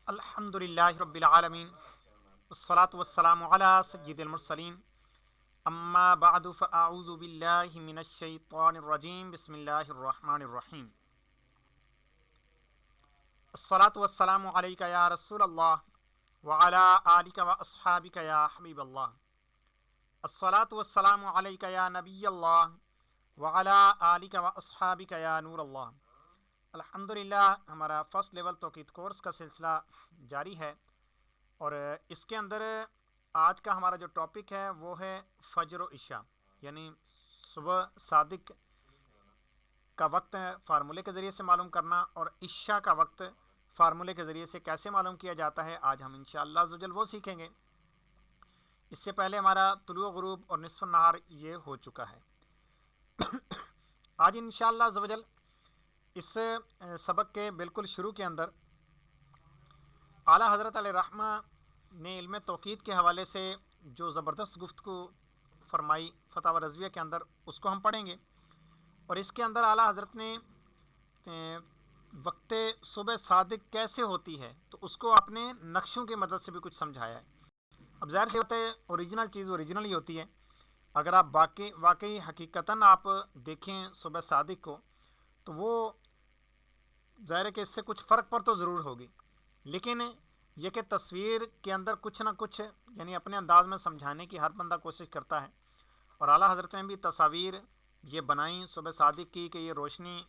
الحمدللہ رب العالمین والصلاة والسلام علی سید المرسلین اما بعد فاعوذ باللہ من الشیطان الرجیم بسم اللہ الرحمن الرحیم الصلاة والسلام علیکہ یا رسول اللہ وعلی آلکہ واصحابکہ یا حبیب اللہ الصلاة والسلام علیکہ یا نبی اللہ وعلی آلکہ واصحابکہ یا نور اللہ۔ الحمدللہ ہمارا فرسٹ لیول توقید کورس کا سلسلہ جاری ہے اور اس کے اندر آج کا ہمارا جو ٹاپک ہے وہ ہے فجر و عشاء، یعنی صبح صادق کا وقت فارمولے کے ذریعے سے معلوم کرنا اور عشاء کا وقت فارمولے کے ذریعے سے کیسے معلوم کیا جاتا ہے۔ آج ہم انشاءاللہ عز و جل وہ سیکھیں گے۔ اس سے پہلے ہمارا طلوع غروب اور نصف النہار یہ ہو چکا ہے۔ آج انشاءاللہ عز و جل اس سبق کے بالکل شروع کے اندر اعلیٰ حضرت علیہ رحمہ نے علم توقید کے حوالے سے جو زبردست گفتگو فرمائی فتاوی رضویہ کے اندر، اس کو ہم پڑھیں گے، اور اس کے اندر اعلیٰ حضرت نے وقت صبح صادق کیسے ہوتی ہے تو اس کو اپنے نقشوں کی مدد سے بھی کچھ سمجھایا ہے۔ اب ظاہر سی بات ہے اوریجنل چیز اوریجنل ہی ہوتی ہے۔ اگر آپ واقعی حقیقتاً آپ دیکھیں صبح صادق کو تو وہ ظاہر ہے کہ اس سے کچھ فرق پر تو ضرور ہوگی، لیکن یہ کہ تصویر کے اندر کچھ نہ کچھ یعنی اپنے انداز میں سمجھانے کی ہر بندہ کوشش کرتا ہے، اور اعلیٰ حضرت نے بھی تصاویر یہ بنائیں صبح صادق کی کہ یہ روشنی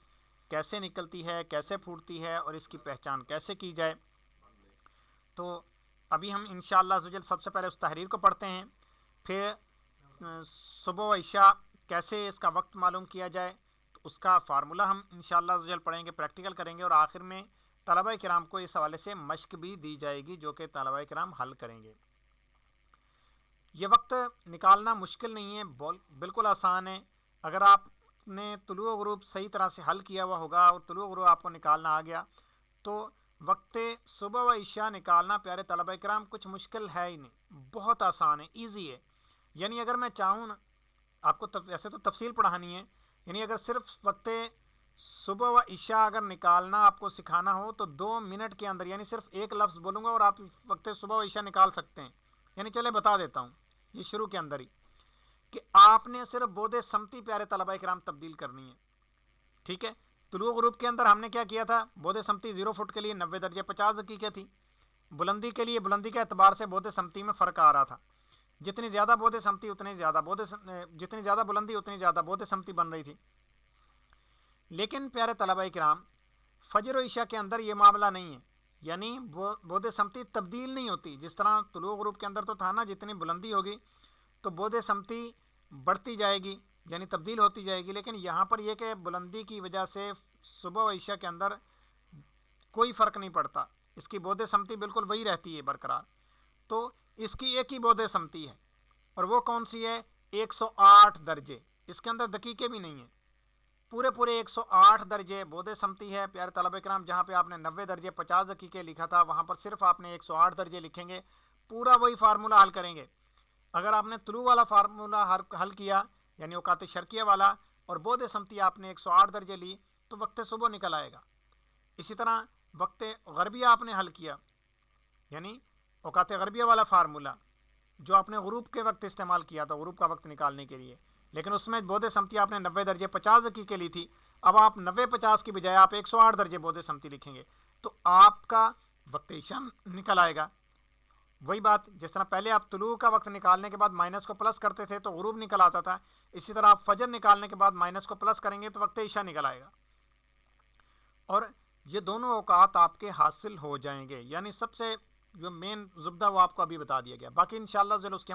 کیسے نکلتی ہے، کیسے پھوٹتی ہے اور اس کی پہچان کیسے کی جائے۔ تو ابھی ہم انشاءاللہ عز و جل سب سے پہلے اس تحریر کو پڑھتے ہیں، پھر صبح و عشاء کیسے اس کا وقت معلوم کیا جائے تو اس کا فارمولہ ہم انشاءاللہ عز و جل پڑھیں گے، پریکٹیکل کریں گے، اور آخر میں طلبہ کرام کو اس حوالے سے مشق بھی دی جائے گی جو کہ طلبہ کرام حل کریں گے۔ یہ وقت نکالنا مشکل نہیں ہے، بالکل آسان ہے۔ اگر آپ نے طلوع غروب صحیح طرح سے حل کیا ہوا ہوگا اور طلوع غروب آپ کو نکالنا آ گیا تو وقت صبح و عشاء نکالنا پیارے طلبہ کرام کچھ مشکل ہے ہی نہیں، بہت آسان ہے، ایزی ہے۔ یعنی اگر میں چاہوں نا، آپ کو ویسے تو تفصیل پڑھانی ہے، یعنی اگر صرف وقت صبح و عشاء اگر نکالنا آپ کو سکھانا ہو تو 2 منٹ کے اندر، یعنی صرف ایک لفظ بولوں گا اور آپ وقت صبح و عشاء نکال سکتے ہیں۔ یعنی چلے بتا دیتا ہوں یہ شروع کے اندر ہی کہ آپ نے صرف بود سمتی پیارے طلبہ کرام تبدیل کرنی ہے، ٹھیک ہے۔ طلوع غروب کے اندر ہم نے کیا کیا تھا، بود سمتی 0 فٹ کے لیے 90 درجے 50 دقیقے تھی۔ بلندی کے لیے بلندی کے اعتبار سے بود سمتی میں فرق آ رہا تھا، جتنی زیادہ بود سمتی اتنی زیادہ جتنی زیادہ بلندی اتنی زیادہ بود سمتی بن رہی تھی۔ لیکن پیارے طلبہ کرام فجر و عشاء کے اندر یہ معاملہ نہیں ہے، یعنی بود سمتی تبدیل نہیں ہوتی۔ جس طرح طلوع غروب کے اندر تو تھا نا، جتنی بلندی ہوگی تو بود سمتی بڑھتی جائے گی یعنی تبدیل ہوتی جائے گی، لیکن یہاں پر یہ کہ بلندی کی وجہ سے صبح و عشاء کے اندر کوئی فرق نہیں پڑتا، اس کی بود سمتی بالکل وہی رہتی ہے برقرار۔ تو اس کی ایک ہی بود سمتی ہے، اور وہ کون سی ہے؟ 108 درجے، اس کے اندر دقیقے بھی نہیں ہیں، پورے 108 درجے بود سمتی ہے پیارے طلبہ کرام۔ جہاں پہ آپ نے 90 درجے 50 دقیقے لکھا تھا، وہاں پر صرف آپ نے 108 درجے لکھیں گے، پورا وہی فارمولہ حل کریں گے۔ اگر آپ نے طلوع والا فارمولہ حل کیا یعنی اوقات شرقیہ والا اور بود سمتی آپ نے 108 درجے لی تو وقت صبح نکل آئے گا۔ اسی طرح وقت غربیہ آپ نے حل کیا یعنی اوقات غربیہ والا فارمولہ جو آپ نے غروب کے وقت استعمال کیا تھا غروب کا وقت نکالنے کے لیے، لیکن اس میں بود سمتی آپ نے 90 درجے 50 دقیقے لی تھی۔ اب آپ 90-50 کی بجائے آپ 108 درجے بود سمتی لکھیں گے تو آپ کا وقت عشاء نکل آئے گا۔ وہی بات جس طرح پہلے آپ طلوع کا وقت نکالنے کے بعد مائنس کو پلس کرتے تھے تو غروب نکل آتا تھا، اسی طرح آپ فجر نکالنے کے بعد مائنس کو پلس کریں گے تو وقت عشاء نکل آئے گا، اور یہ دونوں اوقات آپ کے حاصل ہو جائیں گے۔ یعنی سب سے جو مین زبدہ وہ آپ کو ابھی بتا دیا گیا، باقی انشاءاللہ ضرور اس کے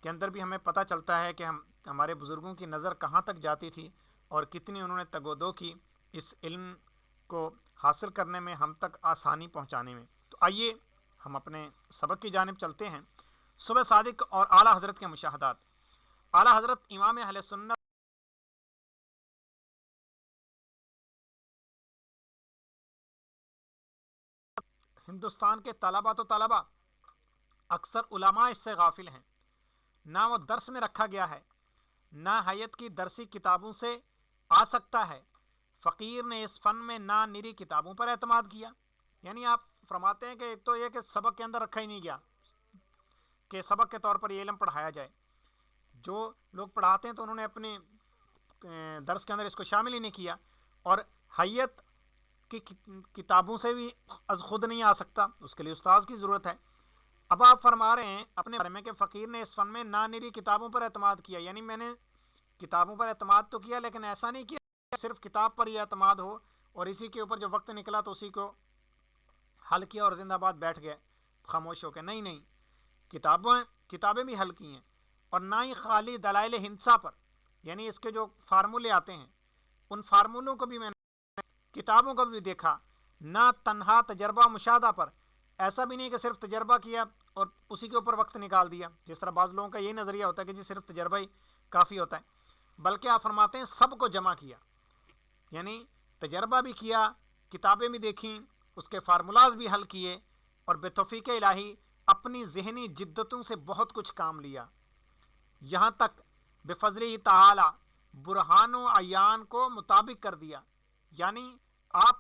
اندر بھی ہمیں پتہ چلتا ہے کہ ہمارے بزرگوں کی نظر کہاں تک جاتی تھی اور کتنی انہوں نے تگ و دو کی اس علم کو حاصل کرنے میں، ہم تک آسانی پہنچانے میں۔ تو آئیے ہم اپنے سبق کی جانب چلتے ہیں۔ صبح صادق اور اعلیٰ حضرت کے مشاہدات۔ اعلیٰ حضرت امام اہل سنت ہندوستان کے طلبہ تو طلبہ، اکثر علماء اس سے غافل ہیں، نہ وہ درس میں رکھا گیا ہے، نہ حیت کی درسی کتابوں سے آ سکتا ہے۔ فقیر نے اس فن میں نہ نری کتابوں پر اعتماد کیا. یعنی آپ فرماتے ہیں کہ ایک تو یہ کہ سبق کے اندر رکھا ہی نہیں گیا کہ سبق کے طور پر یہ علم پڑھایا جائے. جو لوگ پڑھاتے ہیں تو انہوں نے اپنے درس کے اندر اس کو شامل ہی نہیں کیا. اور حیت کی کتابوں سے بھی از خود نہیں آ سکتا, اس کے لیے استاذ کی ضرورت ہے. اب آپ فرما رہے ہیں اپنے بارے میں کہ فقیر نے اس فن میں نانری کتابوں پر اعتماد کیا. یعنی میں نے کتابوں پر اعتماد تو کیا لیکن ایسا نہیں کیا صرف کتاب پر ہی اعتماد ہو اور اسی کے اوپر جو وقت نکلا تو اسی کو حل کیا اور زندہ باد بیٹھ گئے خاموش ہو کے. نہیں نہیں, کتابیں بھی حل کی ہیں. اور نہ ہی خالی دلائل ہنسا پر, یعنی اس کے جو فارمولے آتے ہیں ان فارمولوں کو بھی میں نے کتابوں کو بھی دیکھا. نہ تنہا تجربہ مشاہدہ پر, ایسا بھی نہیں کہ صرف تجربہ کیا اور اسی کے اوپر وقت نکال دیا, جس طرح بعض لوگوں کا یہی نظریہ ہوتا ہے کہ جی صرف تجربہ ہی کافی ہوتا ہے. بلکہ آپ فرماتے ہیں سب کو جمع کیا, یعنی تجربہ بھی کیا, کتابیں بھی دیکھیں, اس کے فارمولاز بھی حل کیے اور بتوفیق الہی اپنی ذہنی جدتوں سے بہت کچھ کام لیا. یہاں تک بفضلہ تعالی برہان و عیان کو مطابق کر دیا. یعنی آپ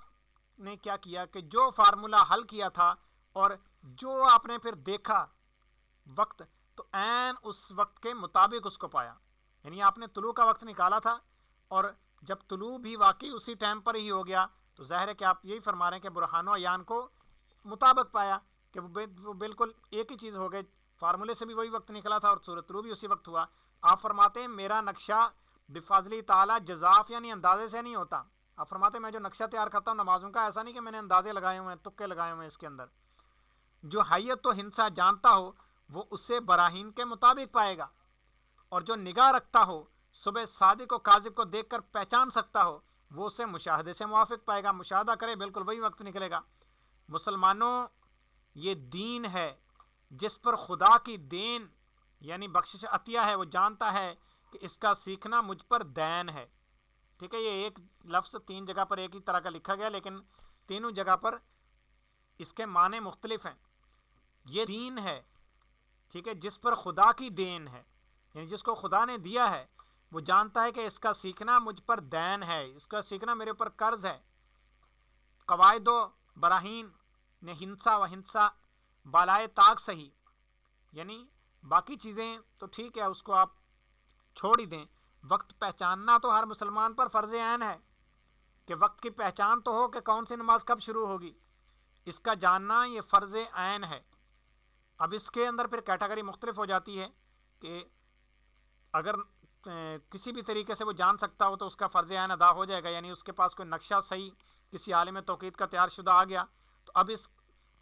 نے کیا کیا کہ جو فارمولا حل کیا تھا اور جو آپ نے پھر دیکھا وقت, تو عین اس وقت کے مطابق اس کو پایا. یعنی آپ نے طلوع کا وقت نکالا تھا اور جب طلوع بھی واقعی اسی ٹائم پر ہی ہو گیا تو ظاہر ہے کہ آپ یہی فرما رہے ہیں کہ برہان و عیان کو مطابق پایا کہ وہ بالکل ایک ہی چیز ہو گئے. فارمولے سے بھی وہی وقت نکلا تھا اور سورۃ طلوع بھی اسی وقت ہوا. آپ فرماتے ہیں میرا نقشہ بفضل تعالی جزاف یعنی اندازے سے نہیں ہوتا. آپ فرماتے ہیں میں جو نقشہ تیار کرتا ہوں نمازوں کا, ایسا نہیں کہ میں نے اندازے لگائے ہوئے ہیں, تکے لگائے ہوئے ہیں اس کے اندر. جو حیت و ہنسا جانتا ہو وہ اسے براہین کے مطابق پائے گا, اور جو نگاہ رکھتا ہو صبح صادق و کاذب کو دیکھ کر پہچان سکتا ہو وہ اسے مشاہدے سے موافق پائے گا. مشاہدہ کرے بالکل وہی وقت نکلے گا. مسلمانوں, یہ دین ہے جس پر خدا کی دین یعنی بخشش عطیہ ہے, وہ جانتا ہے کہ اس کا سیکھنا مجھ پر دین ہے. ٹھیک ہے, یہ ایک لفظ 3 جگہ پر ایک ہی طرح کا لکھا گیا لیکن تینوں جگہ پر اس کے معنی مختلف ہیں. یہ دین ہے, ٹھیک ہے, جس پر خدا کی دین ہے, یعنی جس کو خدا نے دیا ہے وہ جانتا ہے کہ اس کا سیکھنا مجھ پر دین ہے, اس کا سیکھنا میرے اوپر قرض ہے. قواعد و براہین نے ہنسا و ہنسا بالائے طاق صحیح, یعنی باقی چیزیں تو ٹھیک ہے اس کو آپ چھوڑ ہی دیں. وقت پہچاننا تو ہر مسلمان پر فرض عین ہے کہ وقت کی پہچان تو ہو کہ کون سی نماز کب شروع ہوگی, اس کا جاننا یہ فرض عین ہے. اب اس کے اندر پھر کیٹیگری مختلف ہو جاتی ہے کہ اگر کسی بھی طریقے سے وہ جان سکتا ہو تو اس کا فرض عین ادا ہو جائے گا, یعنی اس کے پاس کوئی نقشہ صحیح کسی عالم توقید کا تیار شدہ آ گیا تو اب اس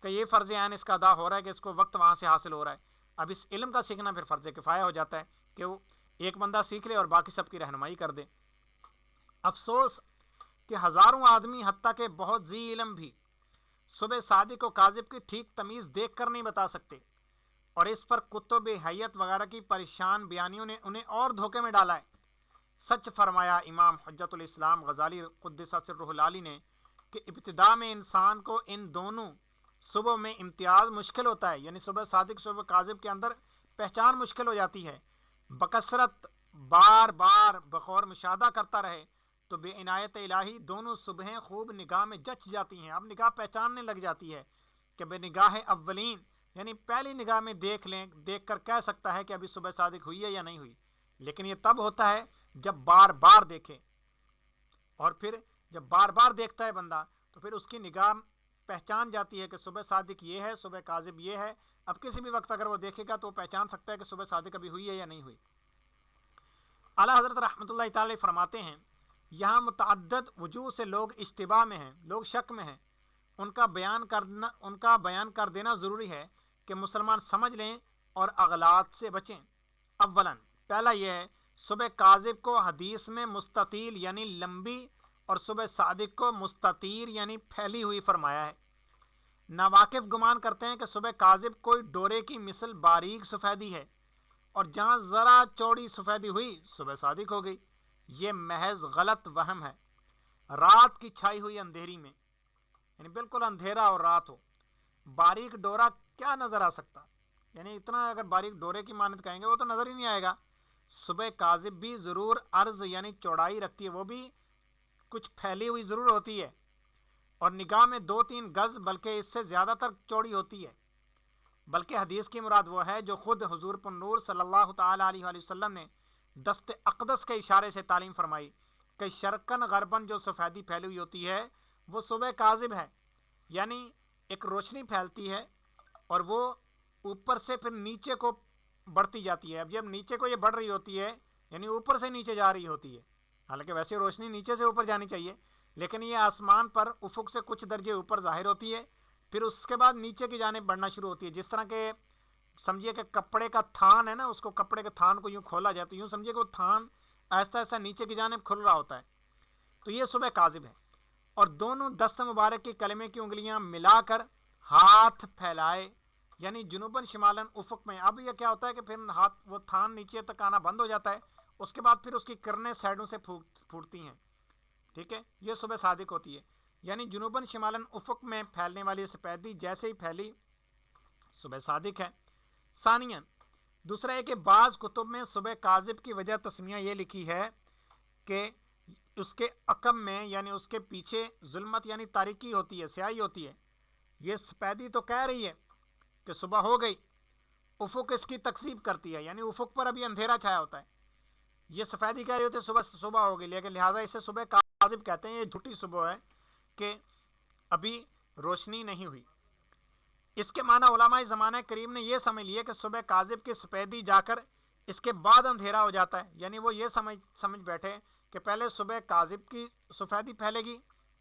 کا یہ فرض عین اس کا ادا ہو رہا ہے کہ اس کو وقت وہاں سے حاصل ہو رہا ہے. اب اس علم کا سیکھنا پھر فرض کفایہ ہو جاتا ہے کہ وہ ایک بندہ سیکھ لے اور باقی سب کی رہنمائی کر دے. افسوس کہ ہزاروں آدمی حتیٰ کہ بہت ذی علم بھی صبح صادق و کاذب کی ٹھیک تمیز دیکھ کر نہیں بتا سکتے, اور اس پر کتب حیت وغیرہ کی پریشان بیانیوں نے انہیں اور دھوکے میں ڈالا ہے. سچ فرمایا امام حجت الاسلام غزالی قدس سرہ العالی نے کہ ابتدا میں انسان کو ان دونوں صبح میں امتیاز مشکل ہوتا ہے, یعنی صبح صادق صبح کاذب کے اندر پہچان مشکل ہو جاتی ہے. بکثرت بار بار بغور مشاہدہ کرتا رہے تو بے عنایت الہی دونوں صبحیں خوب نگاہ میں جچ جاتی ہیں. اب نگاہ پہچاننے لگ جاتی ہے کہ بے نگاہ اولین یعنی پہلی نگاہ میں دیکھ کر کہہ سکتا ہے کہ ابھی صبح صادق ہوئی ہے یا نہیں ہوئی. لیکن یہ تب ہوتا ہے جب بار بار دیکھے, اور پھر جب بار بار دیکھتا ہے بندہ تو پھر اس کی نگاہ پہچان جاتی ہے کہ صبح صادق یہ ہے, صبح کاذب یہ ہے. اب کسی بھی وقت اگر وہ دیکھے گا تو وہ پہچان سکتا ہے کہ صبح صادق ابھی ہوئی ہے یا نہیں ہوئی. اعلیٰ حضرت رحمۃ اللہ تعالی فرماتے ہیں یہاں متعدد وجوہ سے لوگ اشتباہ میں ہیں, لوگ شک میں ہیں. ان کا بیان کر دینا ضروری ہے کہ مسلمان سمجھ لیں اور اغلاط سے بچیں. اولاً پہلا یہ ہے صبح کاذب کو حدیث میں مستطیل یعنی لمبی اور صبح صادق کو مستطیر یعنی پھیلی ہوئی فرمایا ہے. ناواقف گمان کرتے ہیں کہ صبح کاذب کوئی ڈورے کی مثل باریک سفیدی ہے اور جہاں ذرا چوڑی سفیدی ہوئی صبح صادق ہو گئی. یہ محض غلط وہم ہے. رات کی چھائی ہوئی اندھیری میں, یعنی بالکل اندھیرا اور رات ہو, باریک ڈورا کیا نظر آ سکتا, یعنی اتنا اگر باریک ڈورے کی مانند کہیں گے وہ تو نظر ہی نہیں آئے گا. صبح کاذب بھی ضرور عرض یعنی چوڑائی رکھتی ہے, وہ بھی کچھ پھیلی ہوئی ضرور ہوتی ہے اور نگاہ میں 2-3 گز بلکہ اس سے زیادہ تر چوڑی ہوتی ہے، بلکہ حدیث کی مراد وہ ہے جو خود حضور پر نور صلی اللہ تعالیٰ علیہ وآلہ وسلم نے دست اقدس کے اشارے سے تعلیم فرمائی کہ شرقن غربن جو سفیدی پھیلی ہوئی ہوتی ہے وہ صبح کاذب ہے، یعنی ایک روشنی پھیلتی ہے اور وہ اوپر سے پھر نیچے کو بڑھتی جاتی ہے۔ اب جب نیچے کو یہ بڑھ رہی ہوتی ہے یعنی اوپر سے نیچے جا رہی ہوتی ہے، حالانکہ ویسے روشنی نیچے سے اوپر جانی چاہیے، لیکن یہ آسمان پر افق سے کچھ درجے اوپر ظاہر ہوتی ہے، پھر اس کے بعد نیچے کی جانب بڑھنا شروع ہوتی ہے۔ جس طرح کہ سمجھیے کہ کپڑے کا تھان ہے نا، اس کو کپڑے کے تھان کو یوں کھولا جائے تو یوں سمجھیے کہ وہ تھان آہستہ آہستہ نیچے کی جانب کھل رہا ہوتا ہے، تو یہ صبح کاذب ہے۔ اور دونوں دست مبارک کی کلمے کی انگلیاں ملا کر ہاتھ پھیلائے، یعنی جنوباً شمالاً افق میں۔ اب یہ کیا ہوتا ہے کہ پھر ہاتھ وہ تھان نیچے تک آنا بند ہو جاتا ہے، اس کے بعد پھر اس کی کرنیں سائڈوں سے پھوٹتی ہیں، ٹھیک ہے، یہ صبح صادق ہوتی ہے، یعنی جنوباً شمالاً افق میں پھیلنے والی سفیدی جیسے ہی پھیلی صبح صادق ہے۔ ثانیاً دوسرا ہے کہ بعض کتب میں صبح کاذب کی وجہ تسمیہ یہ لکھی ہے کہ اس کے عقب میں یعنی اس کے پیچھے ظلمت یعنی تاریکی ہوتی ہے، سیاہی ہوتی ہے۔ یہ سفیدی تو کہہ رہی ہے کہ صبح ہو گئی، افق اس کی تکذیب کرتی ہے، یعنی افق پر ابھی اندھیرا چھایا ہوتا ہے۔ یہ سفیدی کہہ رہی ہوتی ہے صبح ہو گئی، لیکن لہٰذا اسے صبح کاذب کہتے ہیں، یہ جھوٹی صبح ہے کہ ابھی روشنی نہیں ہوئی۔ اس کے معنی علماء زمانہ کریم نے یہ سمجھ لیے کہ صبح کاذب کی سفیدی جا کر اس کے بعد اندھیرا ہو جاتا ہے، یعنی وہ یہ سمجھ بیٹھے کہ پہلے صبح کاذب کی سفیدی پھیلے گی،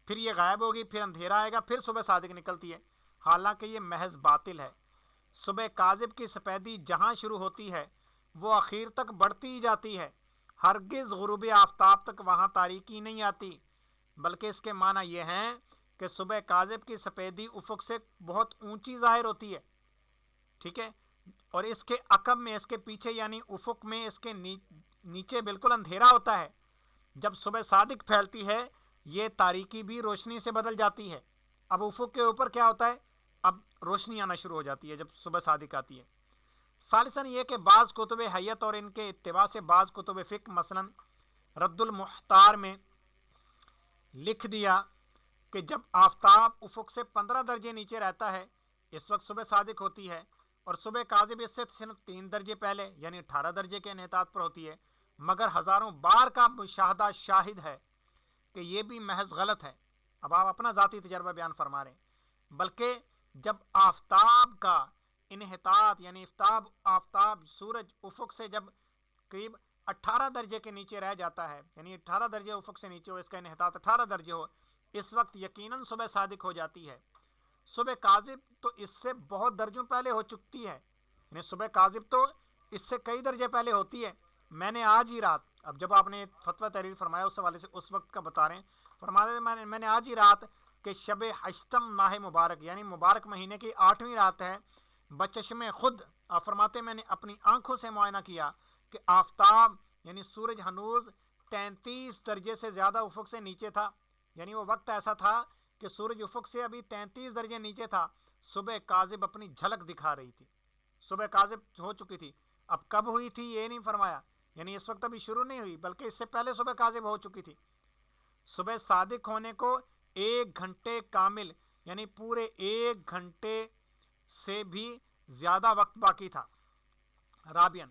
پھر یہ غائب ہوگی، پھر اندھیرا آئے گا، پھر صبح صادق نکلتی ہے، حالانکہ یہ محض باطل ہے۔ صبح کاذب کی سفیدی جہاں شروع ہوتی ہے وہ آخر تک بڑھتی ہی جاتی ہے، ہرگز غروب آفتاب تک وہاں تاریکی نہیں آتی، بلکہ اس کے معنی یہ ہیں کہ صبح کاذب کی سفیدی افق سے بہت اونچی ظاہر ہوتی ہے، ٹھیک ہے، اور اس کے عقب میں اس کے پیچھے یعنی افق میں اس کے نیچے بالکل اندھیرا ہوتا ہے۔ جب صبح صادق پھیلتی ہے یہ تاریکی بھی روشنی سے بدل جاتی ہے، اب افق کے اوپر کیا ہوتا ہے، اب روشنی آنا شروع ہو جاتی ہے جب صبح صادق آتی ہے۔ ثالثاً یہ کہ بعض کتب حیت اور ان کے اتباع سے بعض کتب فقہ مثلا رد المحتار میں لکھ دیا کہ جب آفتاب افق سے 15 درجے نیچے رہتا ہے اس وقت صبح صادق ہوتی ہے، اور صبح کاذب اس سے صرف 3 درجے پہلے یعنی 18 درجے کے انحطاط پر ہوتی ہے، مگر ہزاروں بار کا مشاہدہ شاہد ہے کہ یہ بھی محض غلط ہے۔ اب آپ اپنا ذاتی تجربہ بیان فرما رہے ہیں، بلکہ جب آفتاب کا انحطاط یعنی آفتاب سورج افق سے جب قریب 18 درجے کے نیچے رہ جاتا ہے، یعنی 18 درجے افق سے نیچے ہو، اس کا انحطاط 18 درجے ہو، اس وقت یقیناً صبح صادق ہو جاتی ہے۔ صبح کاذب تو اس سے بہت درجوں پہلے ہو چکتی ہے، یعنی صبح کاذب تو اس سے کئی درجے پہلے ہوتی ہے۔ میں نے آج ہی رات، اب جب آپ نے فتویٰ تحریر فرمایا اس حوالے سے اس وقت کا بتا رہے ہیں، فرماتے میں نے آج ہی رات کہ شب ہشتم ماہ مبارک یعنی مبارک مہینے کی 8ویں رات ہے، بچشم خود آپ فرماتے میں نے اپنی آنکھوں سے معائنہ کیا کہ آفتاب یعنی سورج ہنوز 33 درجے سے زیادہ افق سے نیچے تھا، یعنی وہ وقت ایسا تھا کہ سورج افق سے ابھی 33 درجے نیچے تھا، صبح کاذب اپنی جھلک دکھا رہی تھی، صبح کاذب ہو چکی تھی۔ اب کب ہوئی تھی یہ نہیں فرمایا، یعنی اس وقت ابھی شروع نہیں ہوئی بلکہ اس سے پہلے صبح کاذب ہو چکی تھی۔ صبح صادق ہونے کو 1 گھنٹے کامل یعنی پورے 1 گھنٹے سے بھی زیادہ وقت باقی تھا۔ رابعاً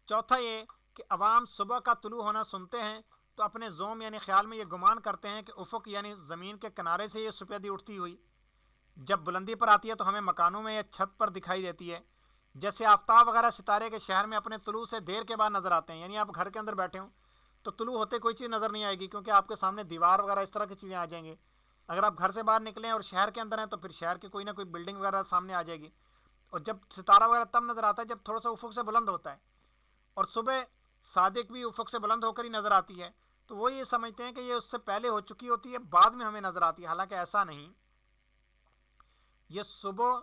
چوتھا یہ کہ عوام صبح کا طلوع ہونا سنتے ہیں تو اپنے زوم یعنی خیال میں یہ گمان کرتے ہیں کہ افق یعنی زمین کے کنارے سے یہ سفیدی اٹھتی ہوئی جب بلندی پر آتی ہے تو ہمیں مکانوں میں یا چھت پر دکھائی دیتی ہے، جیسے آفتاب وغیرہ ستارے کے شہر میں اپنے طلوع سے دیر کے بعد نظر آتے ہیں، یعنی آپ گھر کے اندر بیٹھے ہوں تو طلوع ہوتے کوئی چیز نظر نہیں آئے گی کیونکہ آپ کے سامنے دیوار وغیرہ اس طرح کی چیزیں آ جائیں گی۔ اگر آپ گھر سے باہر نکلیں اور شہر کے اندر ہیں تو پھر شہر کی کوئی نہ کوئی بلڈنگ وغیرہ سامنے آ جائے گی، اور جب ستارہ وغیرہ تب نظر آتا ہے جب تھوڑا سا افق سے بلند ہوتا ہے، اور صبح صادق بھی افق سے بلند ہو کر ہی نظر آتی ہے، تو وہ یہ سمجھتے ہیں کہ یہ اس سے پہلے ہو چکی ہوتی ہے، بعد میں ہمیں نظر آتی ہے، حالانکہ ایسا نہیں۔ یہ صبح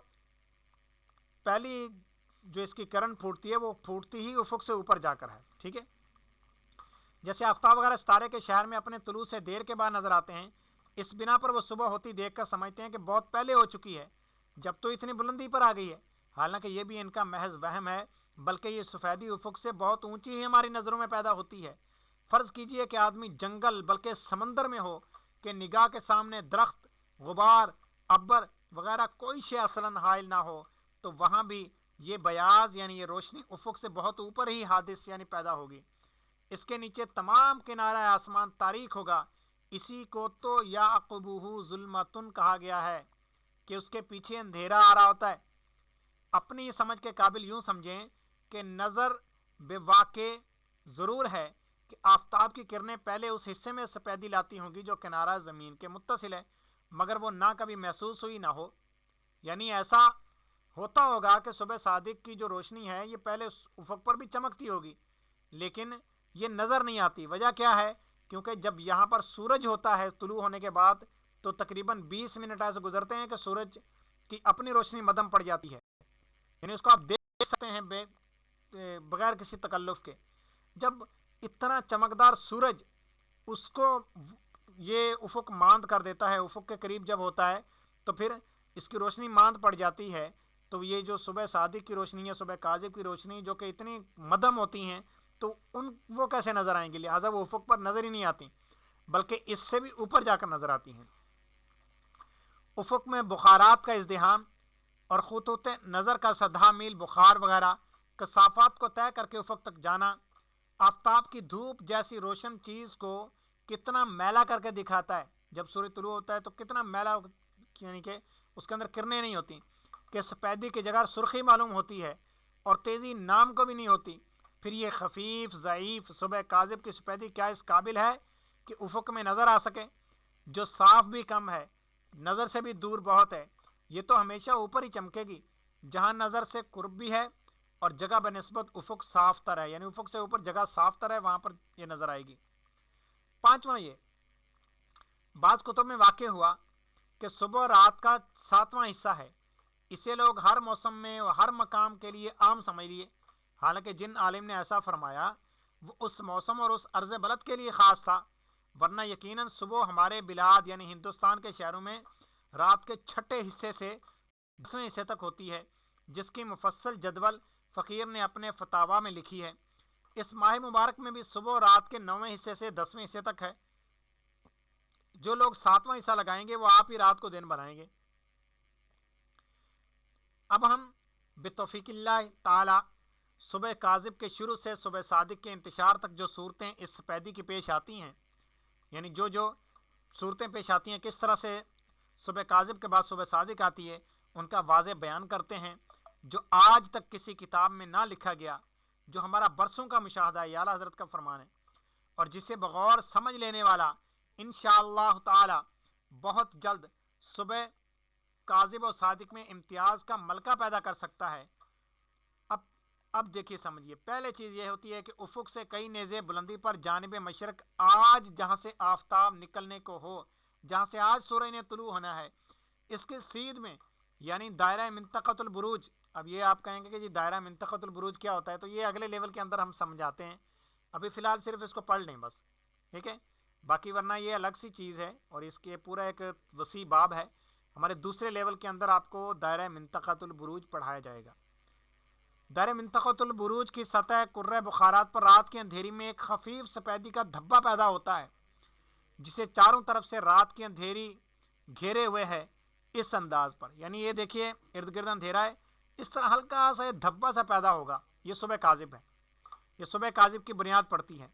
پہلی جو اس کی کرن پھوٹتی ہے وہ پھوٹتی ہی افق سے اوپر جا کر ہے، ٹھیک ہے، جیسے آفتاب وغیرہ ستارے کے شہر میں اپنے طلوع سے دیر کے بعد نظر آتے ہیں، اس بنا پر وہ صبح ہوتی دیکھ کر سمجھتے ہیں کہ بہت پہلے ہو چکی ہے جب تو اتنی بلندی پر آ گئی ہے، حالانکہ یہ بھی ان کا محض وہم ہے، بلکہ یہ سفیدی افق سے بہت اونچی ہی ہماری نظروں میں پیدا ہوتی ہے۔ فرض کیجئے کہ آدمی جنگل بلکہ سمندر میں ہو کہ نگاہ کے سامنے درخت، غبار، ابر وغیرہ کوئی شے اصلاً حائل نہ ہو، تو وہاں بھی یہ بیاض یعنی یہ روشنی افق سے بہت اوپر ہی حادث یعنی پیدا ہوگی۔ اس کے نیچے تمام کنارہ آسمان تاریک ہوگا۔ اسی کو تو یعقبہ ظلمتن کہا گیا ہے کہ اس کے پیچھے اندھیرا آ رہا ہوتا ہے۔ اپنی سمجھ کے قابل یوں سمجھیں کہ نظر بے واقع ضرور ہے کہ آفتاب کی کرنیں پہلے اس حصے میں سپیدی لاتی ہوں گی جو کنارہ زمین کے متصل ہے، مگر وہ نہ کبھی محسوس ہوئی نہ ہو۔ یعنی ایسا ہوتا ہوگا کہ صبح صادق کی جو روشنی ہے یہ پہلے اس افق پر بھی چمکتی ہوگی، لیکن یہ نظر نہیں آتی۔ وجہ کیا ہے؟ کیونکہ جب یہاں پر سورج ہوتا ہے طلوع ہونے کے بعد تو تقریباً 20 منٹ ایسے گزرتے ہیں کہ سورج کی اپنی روشنی مدھم پڑ جاتی ہے، یعنی اس کو آپ دیکھ سکتے ہیں بغیر کسی تکلف کے۔ جب اتنا چمکدار سورج اس کو یہ افق ماند کر دیتا ہے، افق کے قریب جب ہوتا ہے تو پھر اس کی روشنی ماند پڑ جاتی ہے، تو یہ جو صبح صادق کی روشنی ہے، صبح کاذب کی روشنی جو کہ اتنی مدھم ہوتی ہیں، تو وہ کیسے نظر آئیں گی؟ لہٰذا وہ افق پر نظر ہی نہیں آتی، بلکہ اس سے بھی اوپر جا کر نظر آتی ہیں۔ افق میں بخارات کا ازدحام اور خطوط نظر کا 100 میل بخار وغیرہ کثافات کو طے کر کے افق تک جانا آفتاب کی دھوپ جیسی روشن چیز کو کتنا میلا کر کے دکھاتا ہے۔ جب سورج طلوع ہوتا ہے تو کتنا میلا، یعنی کہ اس کے اندر کرنیں نہیں ہوتی، کہ سفیدی کی جگہ سرخی معلوم ہوتی ہے اور تیزی نام کو بھی نہیں ہوتی۔ پھر یہ خفیف ضعیف صبح کاذب کی سفیدی کیا اس قابل ہے کہ افق میں نظر آ سکے، جو صاف بھی کم ہے، نظر سے بھی دور بہت ہے؟ یہ تو ہمیشہ اوپر ہی چمکے گی جہاں نظر سے قرب بھی ہے اور جگہ بنسبت افق صاف تر ہے، یعنی افق سے اوپر جگہ صاف تر ہے، وہاں پر یہ نظر آئے گی۔ پانچواں، یہ بعض کتب میں واقع ہوا کہ صبح رات کا 7واں حصہ ہے، اسے لوگ ہر موسم میں اور ہر مقام کے لیے عام سمجھ لیے، حالانکہ جن عالم نے ایسا فرمایا وہ اس موسم اور اس عرض بلد کے لیے خاص تھا، ورنہ یقیناً صبح ہمارے بلاد یعنی ہندوستان کے شہروں میں رات کے 6 حصے سے 10ویں حصے تک ہوتی ہے، جس کی مفصل جدول فقیر نے اپنے فتاویٰ میں لکھی ہے۔ اس ماہ مبارک میں بھی صبح اور رات کے 9ویں حصے سے 10ویں حصے تک ہے۔ جو لوگ 7واں حصہ لگائیں گے وہ آپ ہی رات کو دن بنائیں گے۔ اب ہم بتوفیق اللہ تعالی صبح کاذب کے شروع سے صبح صادق کے انتشار تک جو صورتیں اس سپیدی کی پیش آتی ہیں، یعنی جو صورتیں پیش آتی ہیں، کس طرح سے صبح کاذب کے بعد صبح صادق آتی ہے، ان کا واضح بیان کرتے ہیں، جو آج تک کسی کتاب میں نہ لکھا گیا، جو ہمارا برسوں کا مشاہدہ ہے، اعلیٰ حضرت کا فرمان ہے، اور جسے بغور سمجھ لینے والا انشاءاللہ تعالی بہت جلد صبح کاذب و صادق میں امتیاز کا ملکہ پیدا کر سکتا ہے۔ اب دیکھیے سمجھیے، پہلے چیز یہ ہوتی ہے کہ افق سے کئی نیزے بلندی پر جانب مشرق آج جہاں سے آفتاب نکلنے کو ہو، جہاں سے آج سورج نے طلوع ہونا ہے، اس کے سیدھ میں یعنی دائرہ منطقۃ البروج۔ اب یہ آپ کہیں گے کہ جی دائرہ منطقۃ البروج کیا ہوتا ہے، تو یہ اگلے لیول کے اندر ہم سمجھاتے ہیں، ابھی فی الحال صرف اس کو پڑھ لیں بس، ٹھیک ہے؟ باقی ورنہ یہ الگ سی چیز ہے اور اس کے پورا ایک وسیع باب ہے۔ ہمارے دوسرے لیول کے اندر آپ کو دائرہ منطقۃ البروج پڑھایا جائے گا۔ دائرہ منطقۃ البروج کی سطح قرہ بخارات پر رات کی اندھیری میں ایک خفیف سپیدی کا دھبا پیدا ہوتا ہے، جسے چاروں طرف سے رات کی اندھیری گھیرے ہوئے ہے اس انداز پر، یعنی یہ دیکھیے ارد گرد اندھیرا ہے، اس طرح ہلکا سا دھبا سا پیدا ہوگا، یہ صبح کاذب ہے، یہ صبح کاذب کی بنیاد پڑتی ہے۔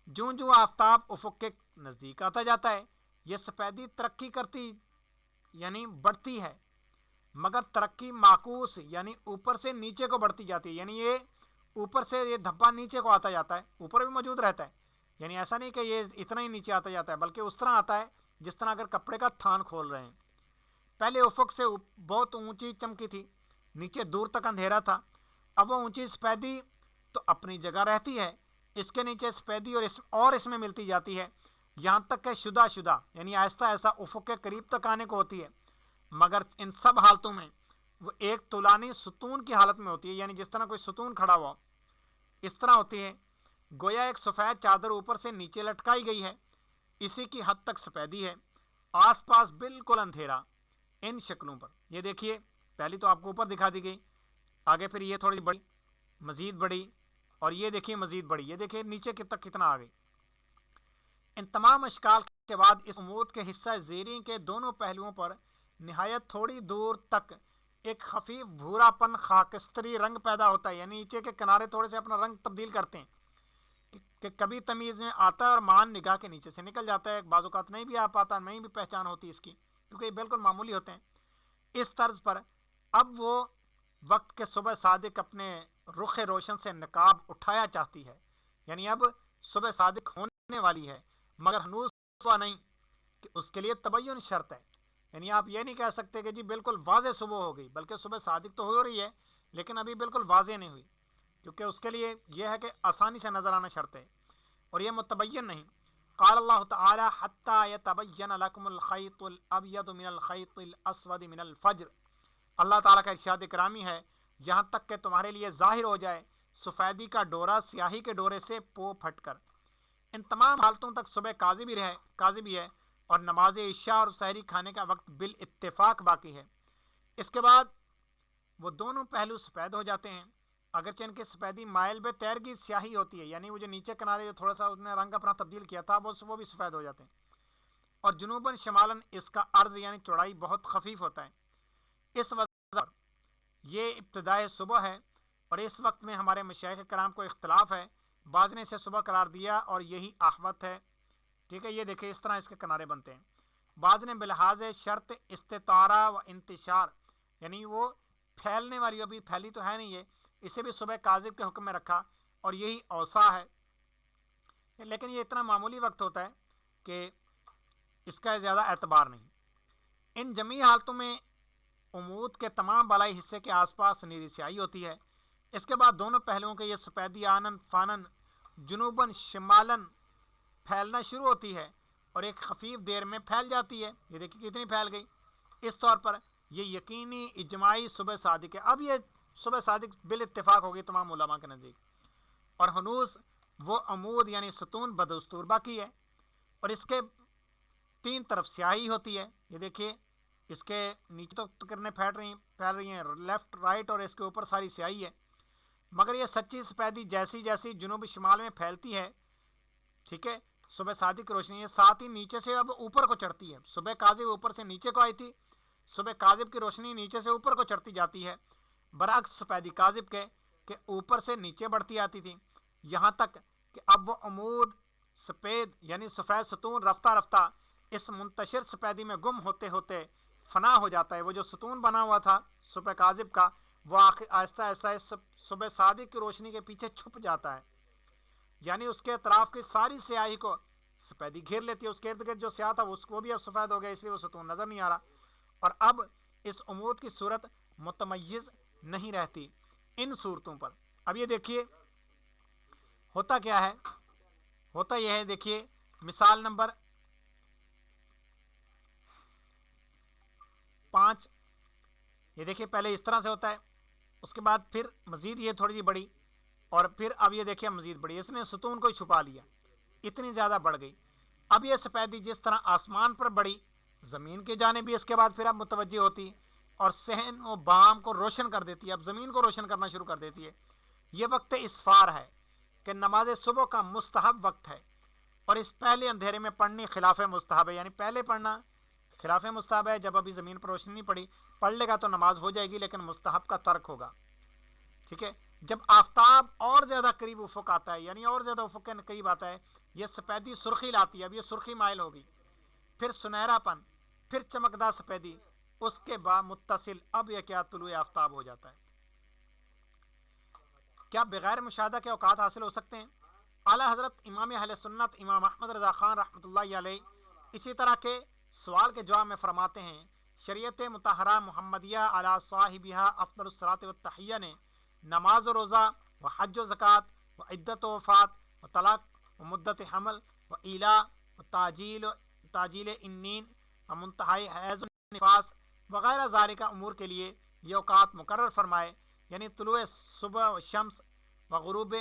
جوں جوں آفتاب افق کے نزدیک آتا جاتا ہے یہ سپیدی ترقی کرتی یعنی بڑھتی ہے، مگر ترقی معکوس یعنی اوپر سے نیچے کو بڑھتی جاتی ہے، یعنی یہ اوپر سے یہ دھبا نیچے کو آتا جاتا ہے، اوپر بھی موجود رہتا ہے، یعنی ایسا نہیں کہ یہ اتنا ہی نیچے آتا جاتا ہے، بلکہ اس طرح آتا ہے جس طرح اگر کپڑے کا تھان کھول رہے ہیں۔ پہلے افق سے بہت اونچی چمکی تھی، نیچے دور تک اندھیرا تھا، اب وہ اونچی سپیدی تو اپنی جگہ رہتی ہے، اس کے نیچے سپیدی اور اس میں ملتی جاتی ہے، یہاں تک کہ شدہ یعنی آہستہ آہستہ افق کے قریب تک آنے کو ہوتی ہے، مگر ان سب حالتوں میں وہ ایک طولانی ستون کی حالت میں ہوتی ہے، یعنی جس طرح کوئی ستون کھڑا ہوا اس طرح ہوتی ہے، گویا ایک سفید چادر اوپر سے نیچے لٹکائی گئی ہے، اسی کی حد تک سپیدی ہے، آس پاس بالکل اندھیرا۔ ان شکلوں پر یہ دیکھیے، پہلی تو آپ کو اوپر دکھا دی گئی، آگے پھر یہ تھوڑی بڑی، مزید بڑی، اور یہ دیکھیے مزید بڑی، یہ دیکھیے نیچے تک کتنا آ گئی، ان تمام اشکال کے بعد اس عمود کے حصہ زیریں کے دونوں پہلوؤں پر نہایت تھوڑی دور تک ایک خفیف بھورا پن خاکستری رنگ پیدا ہوتا ہے، یعنی نیچے کے کنارے تھوڑے سے اپنا رنگ تبدیل کرتے ہیں کہ کبھی تمیز میں آتا ہے اور مان نگاہ کے نیچے سے نکل جاتا ہے، بعض اوقات نہیں بھی آ پاتا، نہیں بھی پہچان ہوتی اس کی، کیونکہ یہ بالکل معمولی ہوتے ہیں۔ اس طرز پر اب وہ وقت کے صبح صادق اپنے رخ روشن سے نقاب اٹھایا چاہتی ہے، یعنی اب صبح صادق ہونے والی ہے، مگر ہنوز صبح نہیں کہ اس کے لیے تبین شرط ہے، یعنی آپ یہ نہیں کہہ سکتے کہ جی بالکل واضح صبح ہو گئی، بلکہ صبح صادق تو ہو رہی ہے لیکن ابھی بالکل واضح نہیں ہوئی، کیونکہ اس کے لیے یہ ہے کہ آسانی سے نظر آنا شرط ہے اور یہ متبین نہیں۔ قال اللہ تعالی حتی یتبین لکم الخیط الابیض من الخیط الاسود من الفجر، اللہ تعالیٰ کا ارشاد کرامی ہے یہاں تک کہ تمہارے لیے ظاہر ہو جائے سفیدی کا ڈورا سیاہی کے ڈورے سے پو پھٹ کر۔ ان تمام حالتوں تک صبح قاضی بھی ہے اور نماز عشاء اور سحری کھانے کا وقت بالاتفاق باقی ہے۔ اس کے بعد وہ دونوں پہلو سفید ہو جاتے ہیں، اگرچہ ان کی سفیدی مائل بے تیرگی سیاہی ہوتی ہے، یعنی وہ جو نیچے کنارے جو تھوڑا سا اس نے رنگ اپنا تبدیل کیا تھا وہ بھی سفید ہو جاتے ہیں، اور جنوباً شمالاً اس کا عرض یعنی چوڑائی بہت خفیف ہوتا ہے۔ اس وجہ پر یہ ابتدائے صبح ہے، اور اس وقت میں ہمارے مشائخ کرام کو اختلاف ہے، بعض نے اسے صبح قرار دیا اور یہی احوط ہے، ٹھیک ہے، یہ دیکھیں اس طرح اس کے کنارے بنتے ہیں۔ بعض نے بلحاظ شرط استطارہ و انتشار، یعنی وہ پھیلنے والی، ابھی پھیلی تو ہے نہیں، یہ اسے بھی صبح کاذب کے حکم میں رکھا اور یہی اوسع ہے، لیکن یہ اتنا معمولی وقت ہوتا ہے کہ اس کا زیادہ اعتبار نہیں۔ ان جمیع حالتوں میں عمود کے تمام بالائی حصے کے آس پاس نیلی سیاہی ہوتی ہے۔ اس کے بعد دونوں پہلوؤں کے یہ سفیدی آنن فانن جنوباً شمالاً پھیلنا شروع ہوتی ہے اور ایک خفیف دیر میں پھیل جاتی ہے، یہ دیکھیں کتنی پھیل گئی۔ اس طور پر یہ یقینی اجماعی صبح صادق ہے، اب یہ صبح صادق بالاتفاق ہوگی تمام علماء کے نزدیک، اور ہنوز وہ عمود یعنی ستون بدستور باقی ہے، اور اس کے تین طرف سیاہی ہوتی ہے، یہ دیکھیے اس کے نیچے تو کرنے پھیل رہی ہیں لیفٹ رائٹ، اور اس کے اوپر ساری سیاہی ہے، مگر یہ سچی سفیدی جیسی جیسی جنوب شمال میں پھیلتی ہے، ٹھیک ہے، صبح صادق کی روشنی ہے، ساتھ ہی نیچے سے اب اوپر کو چڑھتی ہے، صبح کاذب اوپر سے نیچے کو آئی تھی، صبح کاذب کی روشنی نیچے سے اوپر کو چڑھتی جاتی ہے، برعکس سفیدی کاذب کے کہ اوپر سے نیچے بڑھتی آتی تھی، یہاں تک کہ اب وہ عمود سفید یعنی سفید ستون رفتہ رفتہ اس منتشر سفیدی میں گم ہوتے ہوتے فنا ہو جاتا ہے۔ وہ جو ستون بنا ہوا تھا صبح کاذب کا، وہ آہستہ آہستہ صبح صادق کی روشنی کے پیچھے چھپ جاتا ہے، یعنی اس کے اطراف کی ساری سیاہی کو سفیدی گھیر لیتی ہے، اس کے ارد گرد جو سیاہ تھا اس کو بھی اب سفید ہو گیا، اس لیے وہ ستون نظر نہیں آ رہا، اور اب اس عمود کی صورت متمیز نہیں رہتی ان صورتوں پر۔ اب یہ دیکھیے ہوتا کیا ہے، ہوتا یہ ہے، دیکھیے مثال نمبر 5، یہ دیکھیے پہلے اس طرح سے ہوتا ہے، اس کے بعد پھر مزید یہ تھوڑی سی بڑی، اور پھر اب یہ دیکھیے مزید بڑی، اس نے ستون کو ہی چھپا لیا، اتنی زیادہ بڑھ گئی۔ اب یہ سفیدی جس طرح آسمان پر بڑی، زمین کی جانب بھی اس کے بعد پھر اب متوجہ ہوتی اور صحن و بام کو روشن کر دیتی ہے، اب زمین کو روشن کرنا شروع کر دیتی ہے۔ یہ وقت اسفار ہے کہ نماز صبح کا مستحب وقت ہے، اور اس پہلے اندھیرے میں پڑھنی خلاف مستحب ہے، یعنی پہلے پڑھنا خلاف مستحب ہے، جب ابھی زمین پر روشنی نہیں پڑی، پڑھ لے گا تو نماز ہو جائے گی لیکن مستحب کا ترک ہوگا، ٹھیک ہے۔ جب آفتاب اور زیادہ قریب افق آتا ہے، یعنی اور زیادہ افق کے قریب آتا ہے، یہ سفیدی سرخی لاتی ہے، اب یہ سرخی مائل ہوگی، پھر سنہرا پن، پھر چمکدار سفیدی، اس کے بعد متصل اب یہ کیا طلوع آفتاب ہو جاتا ہے۔ کیا بغیر مشاہدہ کے اوقات حاصل ہو سکتے ہیں؟ اعلیٰ حضرت امام اہل سنت امام احمد رضا خان رحمۃ اللہ علیہ اسی طرح کے سوال کے جواب میں فرماتے ہیں، شریعت مطہرہ محمدیہ علی صاحبہ افضل الصلاۃ والتحیہ نے نماز و روزہ و حج و زکوٰۃ و عدت و وفات و طلاق و مدت حمل و ایلا و تاجیل انین و منتہائی حیض و نفاس وغیرہ ذالک امور کے لیے یہ اوقات مقرر فرمائے، یعنی طلوع صبح و شمس و غروب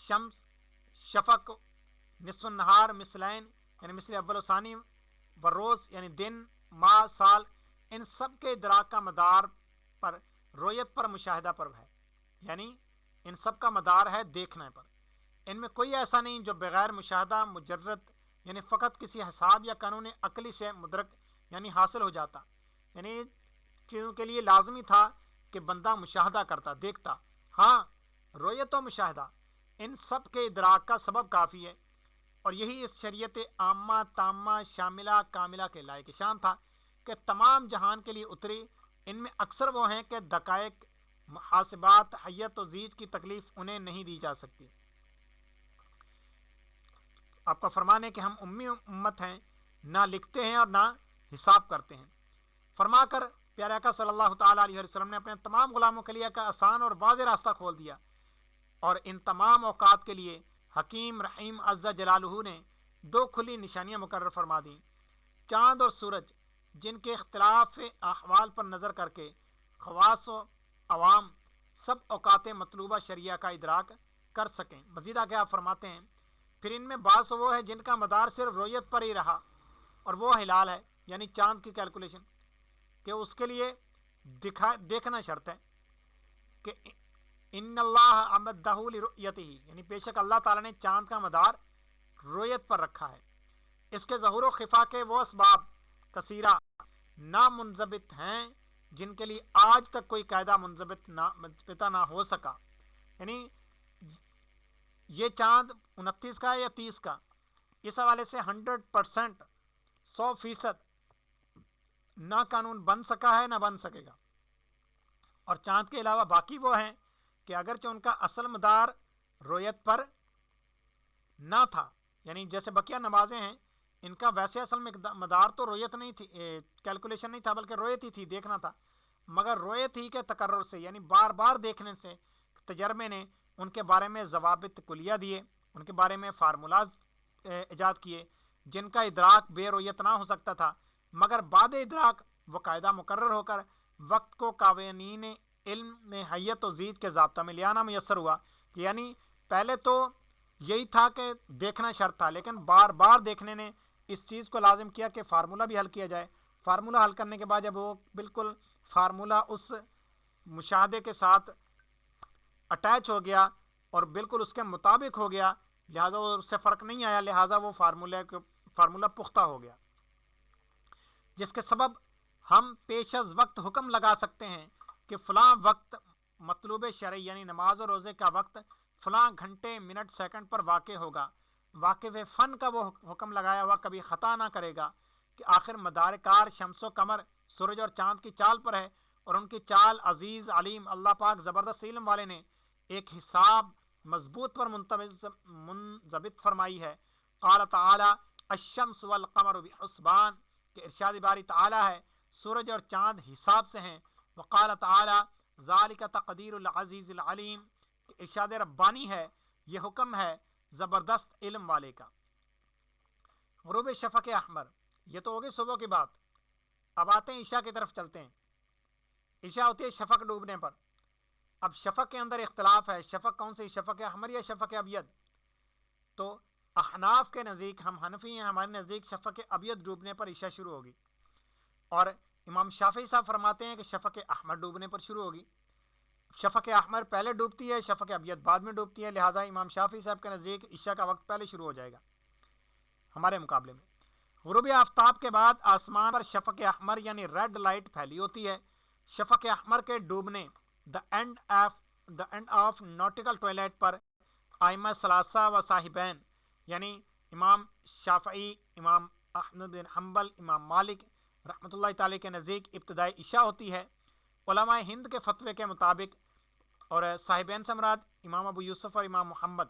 شمس، شفق، نصف النہار، مثلین یعنی مثل اول و ثانی، و روز یعنی دن، ماہ، سال، ان سب کے ادراک کا مدار پر رویت پر مشاہدہ پر ہے، یعنی ان سب کا مدار ہے دیکھنے پر۔ ان میں کوئی ایسا نہیں جو بغیر مشاہدہ مجرد یعنی فقط کسی حساب یا قانون عقلی سے مدرک یعنی حاصل ہو جاتا، یعنی چیزوں کے لیے لازمی تھا کہ بندہ مشاہدہ کرتا، دیکھتا۔ ہاں، رویت و مشاہدہ ان سب کے ادراک کا سبب کافی ہے، اور یہی اس شریعت عامہ تامہ شاملہ کاملہ کے لائق شان تھا کہ تمام جہان کے لیے اتری۔ ان میں اکثر وہ ہیں کہ دقائق محاسبات حیت و زید کی تکلیف انہیں نہیں دی جا سکتی۔ آپ کا فرمان ہے کہ ہم امی امت ہیں، نہ لکھتے ہیں اور نہ حساب کرتے ہیں، فرما کر پیارے آقا صلی اللہ تعالیٰ علیہ وسلم نے اپنے تمام غلاموں کے لیے کا آسان اور واضح راستہ کھول دیا، اور ان تمام اوقات کے لیے حکیم رحیم عز جلالہ نے دو کھلی نشانیاں مقرر فرما دیں۔ چاند اور سورج، جن کے اختلاف احوال پر نظر کر کے خواص و عوام سب اوقات مطلوبہ شریعہ کا ادراک کر سکیں۔ مزید آگے آپ فرماتے ہیں، پھر ان میں بعض وہ ہے جن کا مدار صرف رویت پر ہی رہا، اور وہ ہلال ہے یعنی چاند کی کیلکولیشن، کہ اس کے لیے دیکھنا شرط ہے کہ ان اللہ امدہ لرؤیتہ، یعنی بے شک اللہ تعالیٰ نے چاند کا مدار رویت پر رکھا ہے۔ اس کے ظہور و خفا کے وہ اسباب کثیرہ نامنضبط ہیں جن کے لیے آج تک کوئی قاعدہ منضبط نہ ہو سکا، یعنی یہ چاند 29 کا ہے یا 30 کا، اس حوالے سے 100% 100% نہ قانون بن سکا ہے نہ بن سکے گا۔ اور چاند کے علاوہ باقی وہ ہیں کہ اگرچہ ان کا اصل مدار رویت پر نہ تھا، یعنی جیسے بقیہ نمازیں ہیں، ان کا ویسے اصل مدار تو رویت نہیں تھی، کیلکولیشن نہیں تھا، بلکہ رویت ہی تھی، دیکھنا تھا، مگر رویت ہی کے تکرر سے یعنی بار بار دیکھنے سے تجربے نے ان کے بارے میں ضوابط کلیہ دیے، ان کے بارے میں فارمولاز ایجاد کیے جن کا ادراک بے رویت نہ ہو سکتا تھا، مگر بعد ادراک وہ قاعدہ مقرر ہو کر وقت کو قوانین علم میں حیت و زید کے ضابطہ میں لیانا میسر ہوا۔ یعنی پہلے تو یہی تھا کہ دیکھنا شرط تھا، لیکن بار بار دیکھنے نے اس چیز کو لازم کیا کہ فارمولہ بھی حل کیا جائے۔ فارمولہ حل کرنے کے بعد جب وہ بالکل فارمولہ اس مشاہدے کے ساتھ اٹیچ ہو گیا اور بالکل اس کے مطابق ہو گیا، لہٰذا وہ اس سے فرق نہیں آیا، لہٰذا وہ فارمولہ پختہ ہو گیا، جس کے سبب ہم پیش از وقت حکم لگا سکتے ہیں کہ فلاں وقت مطلوب شرعی یعنی نماز و روزے کا وقت فلاں گھنٹے منٹ سیکنڈ پر واقع ہوگا۔ واقف فن کا وہ حکم لگایا ہوا کبھی خطا نہ کرے گا کہ آخر مدار کار شمس و قمر سورج اور چاند کی چال پر ہے، اور ان کی چال عزیز علیم اللہ پاک زبردست علم والے نے ایک حساب مضبوط پر منضبط فرمائی ہے۔ قال تعالی الشمس والقمر بحسبان، کہ ارشاد باری تعالی ہے سورج اور چاند حساب سے ہیں۔ وقال تعالی ذالک تقدیر العزیز العلیم، کہ ارشاد ربانی ہے یہ حکم ہے زبردست علم والے کا۔ غروب شفق احمر، یہ تو ہوگی صبح کی بات، اب آتے ہیں عشاء کی طرف چلتے ہیں۔ عشاء ہوتی ہے شفق ڈوبنے پر۔ اب شفق کے اندر اختلاف ہے، شفق کون سی، شفق احمر یا شفق ابیض؟ تو احناف کے نزدیک، ہم حنفی ہیں، ہمارے نزدیک شفق ابیض ڈوبنے پر عشاء شروع ہوگی، اور امام شافعی صاحب فرماتے ہیں کہ شفق احمر ڈوبنے پر شروع ہوگی۔ شفق احمر پہلے ڈوبتی ہے، شفق ابیض بعد میں ڈوبتی ہے، لہٰذا امام شافعی صاحب کے نزدیک عشاء کا وقت پہلے شروع ہو جائے گا ہمارے مقابلے میں۔ غروب آفتاب کے بعد آسمان پر شفق احمر یعنی ریڈ لائٹ پھیلی ہوتی ہے۔ شفق احمر کے ڈوبنے the end of nautical twilight پر ائمہ ثلاثہ و صاحبین یعنی امام شافعی، امام احمد بن حنبل، امام مالک رحمۃ اللہ تعالی کے نزدیک ابتدائی عشاء ہوتی ہے۔ علماء ہند کے فتوے کے مطابق، اور صاحبین سے مراد امام ابو یوسف اور امام محمد،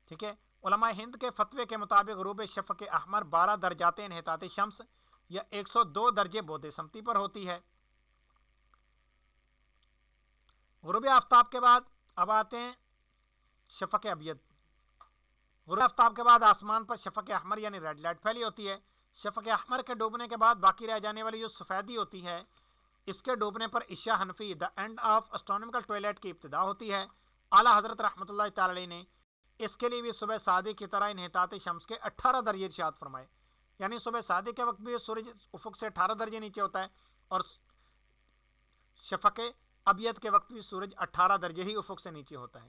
ٹھیک ہے، علماء ہند کے فتوے کے مطابق غروب شفق احمر 12 درجات انحطاط شمس یا 102 درجے بود سمتی پر ہوتی ہے۔ غروب آفتاب کے بعد اب آتے ہیں شفق ابیض۔ غروب آفتاب کے بعد آسمان پر شفق احمر یعنی ریڈ لائٹ پھیلی ہوتی ہے۔ شفق احمر کے ڈوبنے کے بعد باقی رہ جانے والی جو سفیدی ہوتی ہے، اس کے ڈوبنے پر عشاء حنفی دا اینڈ آف اسٹرونومیکل ٹوائلٹ کی ابتدا ہوتی ہے۔ اعلیٰ حضرت رحمۃ اللہ تعالی علیہ نے اس کے لیے بھی صبح صادق کی طرح انحطاط شمس کے 18 درجے ارشاد فرمائے، یعنی صبح صادق کے وقت بھی سورج افق سے 18 درجے نیچے ہوتا ہے، اور شفق ابیض کے وقت بھی سورج 18 درجے ہی افق سے نیچے ہوتا ہے۔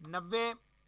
90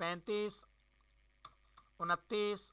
35 29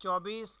24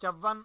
54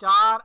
4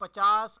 50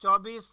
24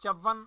54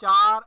4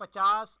50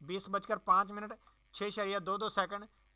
20:05:06.22,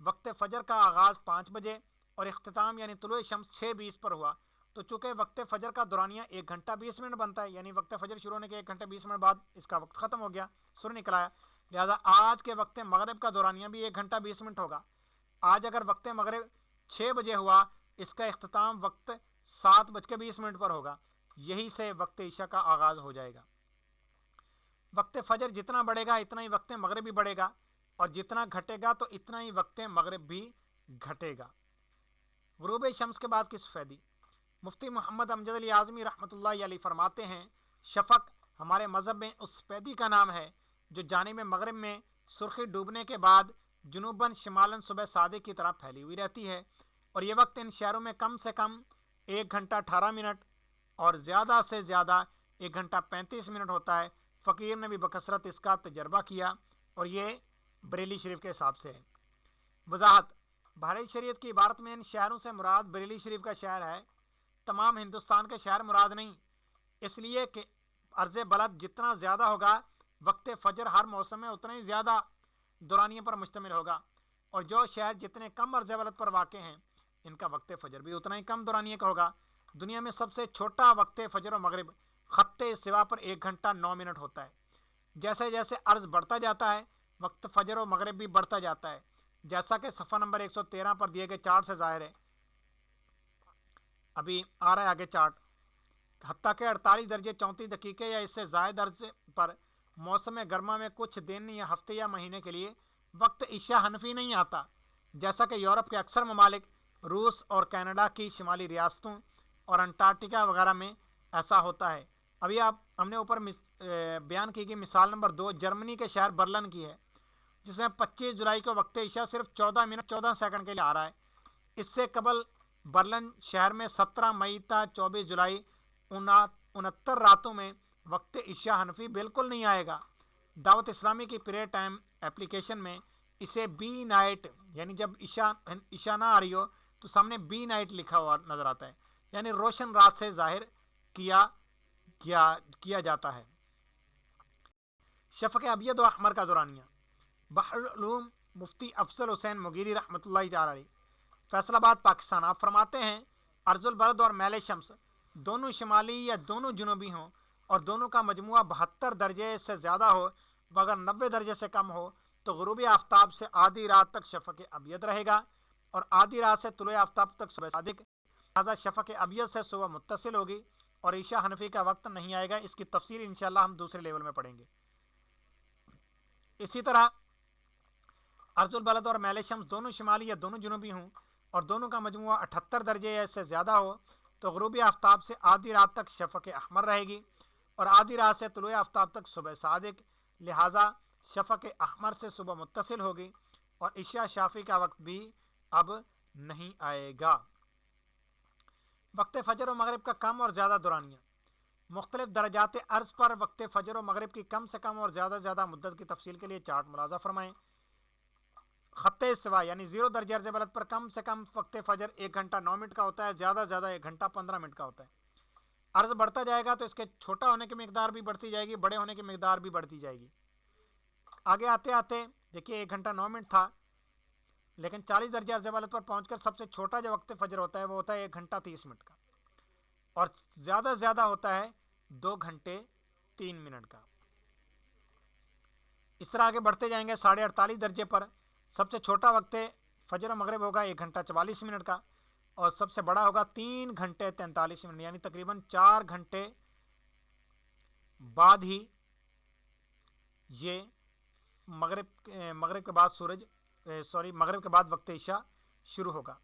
وقت فجر کا آغاز 5 بجے اور اختتام یعنی طلوع شمس 6:20 پر ہوا، تو چونکہ وقت فجر کا دورانیہ 1 گھنٹہ 20 منٹ بنتا ہے، یعنی وقت فجر شروع ہونے کے 1 گھنٹہ 20 منٹ بعد اس کا وقت ختم ہو گیا، سر نکل آیا، لہٰذا آج کے وقت مغرب کا دورانیہ بھی 1 گھنٹہ 20 منٹ ہوگا۔ آج اگر وقت مغرب 6 بجے ہوا، اس کا اختتام وقت 7:20 پر ہوگا، یہی سے وقت عشاء کا آغاز ہو جائے گا۔ وقت فجر جتنا بڑھے گا اتنا ہی وقت مغرب بھی بڑھے گا، اور جتنا گھٹے گا تو اتنا ہی وقت مغرب بھی گھٹے گا۔ غروب شمس کے بعد کی سفیدی، مفتی محمد امجد علی اعظمی رحمۃ اللہ علیہ فرماتے ہیں، شفق ہمارے مذہب میں اس سفیدی کا نام ہے جو جانب مغرب میں سرخی ڈوبنے کے بعد جنوباً شمالاً صبح صادق کی طرح پھیلی ہوئی رہتی ہے، اور یہ وقت ان شہروں میں کم سے کم 1 گھنٹہ 18 منٹ اور زیادہ سے زیادہ 1 گھنٹہ 35 منٹ ہوتا ہے۔ فقیر نے بھی بکثرت اس کا تجربہ کیا، اور یہ بریلی شریف کے حساب سے ہے۔ وضاحت، بحری شریعت کی عبارت میں ان شہروں سے مراد بریلی شریف کا شہر ہے، تمام ہندوستان کے شہر مراد نہیں، اس لیے کہ عرض بلد جتنا زیادہ ہوگا وقت فجر ہر موسم میں اتنا ہی زیادہ دورانیے پر مشتمل ہوگا، اور جو شہر جتنے کم عرض بلد پر واقع ہیں ان کا وقت فجر بھی اتنا ہی کم دورانیے کا ہوگا۔ دنیا میں سب سے چھوٹا وقت فجر و مغرب خط استوا پر 1 گھنٹہ 9 منٹ ہوتا ہے۔ جیسے جیسے عرض بڑھتا جاتا ہے وقت فجر و مغرب بھی بڑھتا جاتا ہے، جیسا کہ صفحہ نمبر 113 پر دیے گئے چارٹ سے ظاہر ہے۔ ابھی آ رہا ہے آگے چارٹ، حتیٰ کہ 48 درجے 34 دقیقے یا اس سے زائد عرض پر موسم گرما میں کچھ دن یا ہفتے یا مہینے کے لیے وقت عشاء حنفی نہیں آتا، جیسا کہ یورپ کے اکثر ممالک، روس اور کینیڈا کی شمالی ریاستوں اور انٹارکٹیکا وغیرہ میں ایسا ہوتا ہے۔ ابھی ہم نے اوپر بیان کی گئی مثال نمبر 2 جرمنی کے شہر برلن کی ہے، جس میں 25 جولائی کو وقت عشاء صرف 14 منٹ 14 سیکنڈ کے لیے آ رہا ہے۔ اس سے قبل برلن شہر میں 17 مئی تا 24 جولائی 69 راتوں میں وقت عشاء حنفی بالکل نہیں آئے گا۔ دعوت اسلامی کی پریئر ٹائم اپلیکیشن میں اسے بی نائٹ، یعنی جب عشاء نہ آ رہی ہو تو سامنے بی نائٹ لکھا ہوا نظر آتا ہے، یعنی روشن رات سے ظاہر کیا جاتا ہے۔ شفق ابیض و احمر کا دورانیہ، بحر العلوم مفتی افضل حسین مغیری رحمۃ اللہ تعالی علیہ، فیصل آباد پاکستان، آپ فرماتے ہیں ارض البلد اور میل شمس دونوں شمالی یا دونوں جنوبی ہوں اور دونوں کا مجموعہ 72 درجے سے زیادہ ہو مگر 90 درجے سے کم ہو تو غروب آفتاب سے آدھی رات تک شفق ابیض رہے گا، اور آدھی رات سے طلوع آفتاب تک صبح صادق، لہٰذا شفق ابیض سے صبح متصل ہوگی اور عشاء حنفی کا وقت نہیں آئے گا۔ اس کی تفصیل انشاءاللہ ہم دوسرے لیول میں پڑھیں گے۔ اسی طرح ارض البلد اور میل شمس دونوں شمالی یا دونوں جنوبی ہوں اور دونوں کا مجموعہ 78 درجے یا اس سے زیادہ ہو تو غروب آفتاب سے آدھی رات تک شفق احمر رہے گی اور آدھی رات سے طلوع آفتاب تک صبح صادق، لہٰذا شفق احمر سے صبح متصل ہوگی اور عشاء شافی کا وقت بھی اب نہیں آئے گا۔ وقت فجر و مغرب کا کم اور زیادہ دورانیہ، مختلف درجات عرض پر وقت فجر و مغرب کی کم سے کم اور زیادہ سے زیادہ مدت کی تفصیل کے لیے چارٹ ملاحظہ فرمائیں۔ خط استوا یعنی 0 درجہ عرض بلد پر کم سے کم وقت فجر 1 گھنٹہ 9 منٹ کا ہوتا ہے، زیادہ سے زیادہ 1 گھنٹہ 15 منٹ کا ہوتا ہے۔ عرض بڑھتا جائے گا تو اس کے چھوٹا ہونے کی مقدار بھی بڑھتی جائے گی، بڑے ہونے کی مقدار بھی بڑھتی جائے گی۔ آگے آتے آتے دیکھیے 1 گھنٹہ 9 منٹ تھا، لیکن 40 درجہ عرض بلد پر پہنچ کر سب سے چھوٹا جو وقت فجر ہوتا ہے وہ ہوتا ہے 1 گھنٹہ 30 منٹ کا، اور زیادہ سے زیادہ ہوتا ہے 2 گھنٹے 3 منٹ کا۔ اس طرح آگے بڑھتے جائیں گے 48.5 درجے پر سب سے چھوٹا وقت فجر و مغرب ہوگا 1 گھنٹہ 44 منٹ کا، اور سب سے بڑا ہوگا 3 گھنٹے 43 منٹ، یعنی تقریباً 4 گھنٹے بعد ہی یہ مغرب کے بعد وقت عشاء شروع ہوگا۔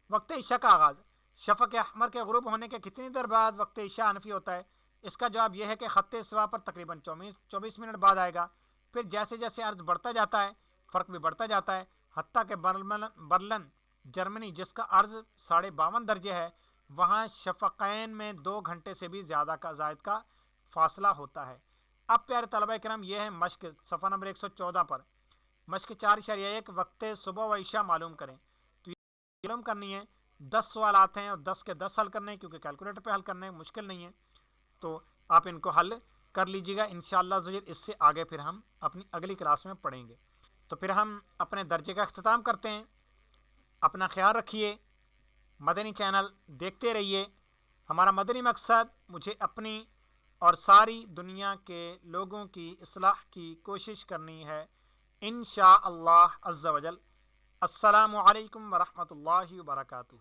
وقت عشاء کا آغاز، شفق احمر کے غروب ہونے کے کتنی دیر بعد وقت عشاء حنفی ہوتا ہے؟ اس کا جواب یہ ہے کہ خط استوا پر تقریباً 24 منٹ بعد آئے گا۔ پھر جیسے جیسے عرض بڑھتا جاتا ہے فرق بھی بڑھتا جاتا ہے، حتیٰ کہ برلن جرمنی جس کا عرض 52.5 درجے ہے وہاں شفقین میں 2 گھنٹے سے بھی زائد کا فاصلہ ہوتا ہے۔ اب پیارے طلبہ کرام یہ ہے مشق صفحہ نمبر 114 پر، مشق 4.1 وقت صبح و عشاء معلوم کریں۔ تو یہ معلوم کرنی ہے، 10 سوالات ہیں اور 10 کے 10 حل کرنے ہیں، کیونکہ کیلکولیٹر پہ حل کرنے مشکل نہیں ہے، تو آپ ان کو حل کر لیجیے گا انشاءاللہ۔ اس سے آگے پھر ہم اپنی اگلی کلاس میں پڑھیں گے۔ تو پھر ہم اپنے درجے کا اختتام کرتے ہیں. اپنا خیال رکھیے، مدنی چینل دیکھتے رہیے. ہمارا مدنی مقصد مجھے اپنی اور ساری دنیا کے لوگوں کی اصلاح کی کوشش کرنی ہے انشاء اللہ عز و جل. السلام علیکم ورحمۃ اللہ وبرکاتہ.